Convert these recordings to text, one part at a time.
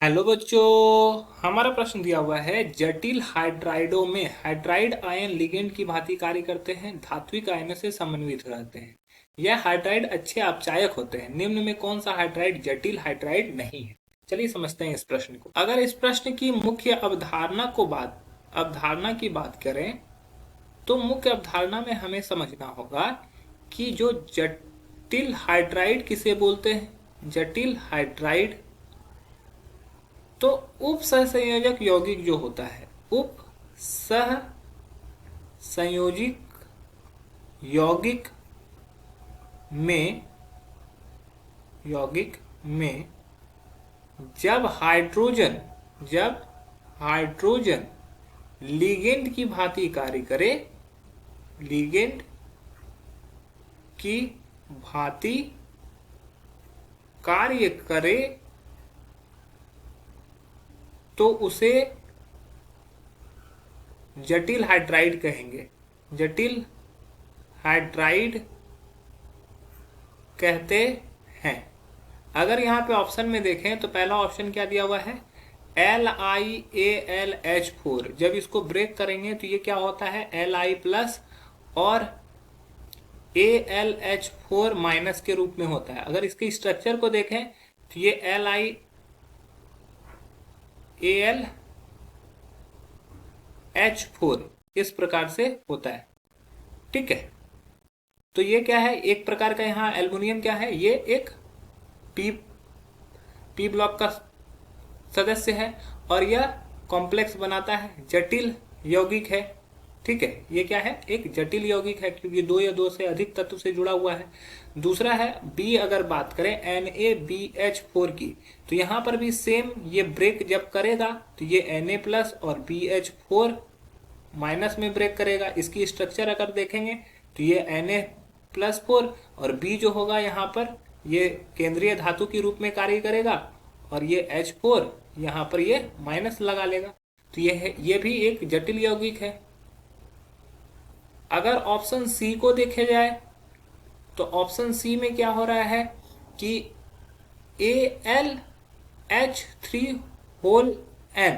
Hello बच्चों। हमारा प्रश्न दिया हुआ है, जटिल हाइड्राइडों में हाइड्राइड आयन लिगेंड की भांति कार्य करते हैं, धात्विक आयनों से समन्वित रहते हैं। यह हाइड्राइड अच्छे अपचायक होते हैं। निम्न में कौन सा हाइड्राइड जटिल हाइड्राइड नहीं है? चलिए समझते हैं इस प्रश्न को। अगर इस प्रश्न की मुख्य अवधारणा की बात करें तो मुख्य अवधारणा में हमें समझना होगा कि जो जटिल हाइड्राइड किसे बोलते हैं। जटिल हाइड्राइड तो उप सहसंयोजक यौगिक जो होता है, उप सह संयोजिक यौगिक में यौगिक में जब हाइड्रोजन लिगेंड की भांति कार्य करे, लिगेंड की भांति कार्य करे तो उसे जटिल हाइड्राइड कहेंगे। जटिल हाइड्राइड कहते हैं। अगर यहाँ पे ऑप्शन में देखें तो पहला ऑप्शन क्या दिया हुआ है, LiAlH4। जब इसको ब्रेक करेंगे तो ये क्या होता है, Li प्लस और AlH4 माइनस के रूप में होता है। अगर इसके स्ट्रक्चर को देखें तो ये LiAlH4 इस प्रकार से होता है। ठीक है, तो ये क्या है, एक प्रकार का यहाँ एल्युमिनियम क्या है, ये एक पी ब्लॉक का सदस्य है और यह कॉम्प्लेक्स बनाता है, जटिल यौगिक है। ठीक है, ये क्या है, एक जटिल यौगिक है क्योंकि दो या दो से अधिक तत्व से जुड़ा हुआ है। दूसरा है बी, अगर बात करें NaBH4 की, तो यहाँ पर भी सेम, ये ब्रेक जब करेगा तो ये Na प्लस और BH4 माइनस में ब्रेक करेगा। इसकी स्ट्रक्चर अगर देखेंगे तो ये Na प्लस 4 और B जो होगा यहाँ पर ये केंद्रीय धातु के रूप में कार्य करेगा और ये H4 यहाँ पर ये माइनस लगा लेगा। तो ये भी एक जटिल यौगिक है। अगर ऑप्शन सी को देखे जाए तो ऑप्शन सी में क्या हो रहा है कि AlH3 होल N।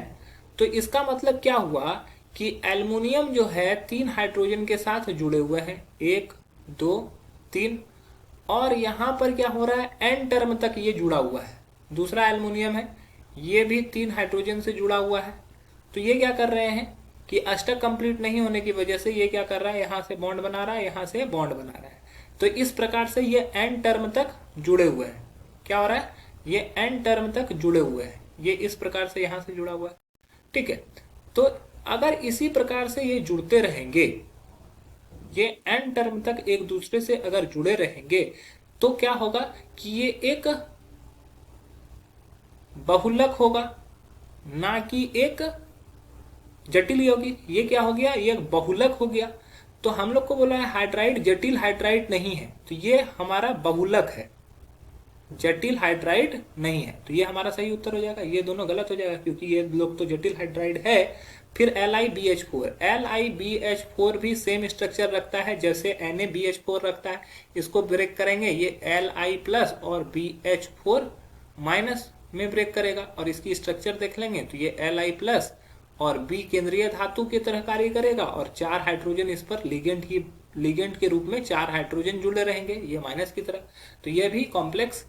तो इसका मतलब क्या हुआ कि एल्युमिनियम जो है 3 हाइड्रोजन के साथ जुड़े हुए हैं, 1 2 3, और यहाँ पर क्या हो रहा है, N टर्म तक ये जुड़ा हुआ है। दूसरा एल्युमिनियम है, ये भी 3 हाइड्रोजन से जुड़ा हुआ है। तो ये क्या कर रहे हैं कि अष्टक कंप्लीट नहीं होने की वजह से ये क्या कर रहा है, यहाँ से बॉन्ड बना रहा है, यहाँ से बॉन्ड बना रहा है। तो इस प्रकार से ये N टर्म तक जुड़े हुए हैं। क्या हो रहा है, ये N टर्म तक जुड़े हुए हैं, ये इस प्रकार से यहाँ से जुड़ा हुआ है। ठीक है, तो अगर इसी प्रकार से ये जुड़ते रहेंगे, ये N टर्म तक एक दूसरे से अगर जुड़े रहेंगे तो क्या होगा कि ये एक बहुलक होगा, ना कि एक जटिल यौगिक। ये क्या हो गया, ये बहुलक हो गया। तो हम लोग को बोला है हाइड्राइड जटिल हाइड्राइड नहीं है, तो ये हमारा बहुलक है, जटिल हाइड्राइड नहीं है। तो ये हमारा सही उत्तर हो जाएगा। ये दोनों गलत हो जाएगा क्योंकि ये लोग तो जटिल हाइड्राइड है। फिर LiBH4 भी सेम स्ट्रक्चर रखता है जैसे NaBH4 रखता है। इसको ब्रेक करेंगे, ये Li प्लस और BH4 माइनस में ब्रेक करेगा और इसकी स्ट्रक्चर देख लेंगे तो ये Li प्लस और B केंद्रीय धातु की तरह कार्य करेगा और 4 हाइड्रोजन इस पर लिगेंड के रूप में 4 हाइड्रोजन जुड़े रहेंगे, ये माइनस की तरह। तो ये भी कॉम्प्लेक्स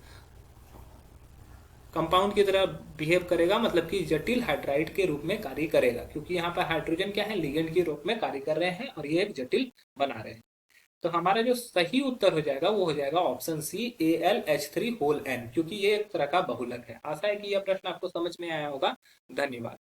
कंपाउंड की तरह बिहेव करेगा, मतलब कि जटिल हाइड्राइड के रूप में कार्य करेगा क्योंकि यहाँ पर हाइड्रोजन क्या है, लिगेंड के रूप में कार्य कर रहे हैं और ये एक जटिल बना रहे हैं। तो हमारा जो सही उत्तर हो जाएगा वो हो जाएगा option C, AlH3 whole N, क्योंकि ये एक तरह का बहुलक है। आशा है कि यह प्रश्न आपको समझ में आया होगा। धन्यवाद।